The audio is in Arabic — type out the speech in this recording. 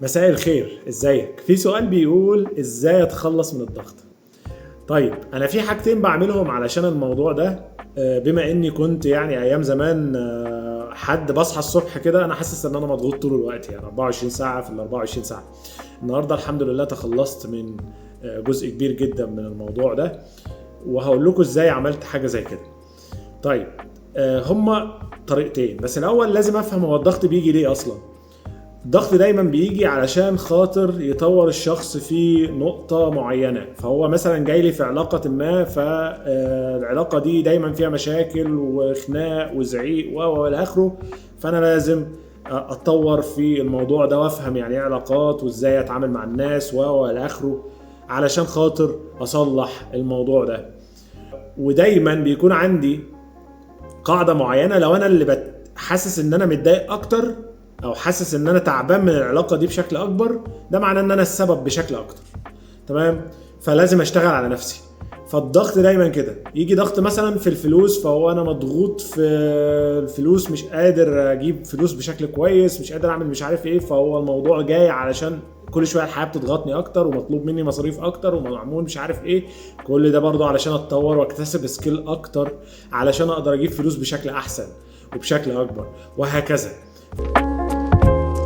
مساء الخير، ازيك؟ في سؤال بيقول ازاي اتخلص من الضغط. طيب انا في حاجتين بعملهم علشان الموضوع ده. بما اني كنت يعني ايام زمان حد بصحى الصبح كده انا حاسس ان انا مضغوط طول الوقت، يعني 24 ساعة في ال 24 ساعة. النهارده الحمد لله تخلصت من جزء كبير جدا من الموضوع ده، وهقول لكم ازاي عملت حاجة زي كده. طيب هما طريقتين، بس الاول لازم افهم هو الضغط بيجي ليه اصلا. الضغط دايما بيجي علشان خاطر يطور الشخص في نقطة معينة، فهو مثلا جاي لي في علاقة ما، فالعلاقة دي دايما فيها مشاكل وخناق وزعيق والى اخره، فانا لازم اتطور في الموضوع ده وافهم يعني ايه علاقات وازاي اتعامل مع الناس والى اخره علشان خاطر اصلح الموضوع ده. ودايما بيكون عندي قاعدة معينة، لو انا اللي حاسس ان انا متضايق اكتر او حاسس ان انا تعبان من العلاقه دي بشكل اكبر، ده معناه ان انا السبب بشكل اكتر. تمام؟ فلازم اشتغل على نفسي. فالضغط دايما كده يجي ضغط مثلا في الفلوس، فهو انا مضغوط في الفلوس، مش قادر اجيب فلوس بشكل كويس، مش قادر اعمل مش عارف ايه، فهو الموضوع جاي علشان كل شويه الحياه بتضغطني اكتر ومطلوب مني مصاريف اكتر ومعمول مش عارف ايه. كل ده برضو علشان اتطور واكتسب سكيل اكتر علشان اقدر اجيب فلوس بشكل احسن وبشكل اكبر، وهكذا.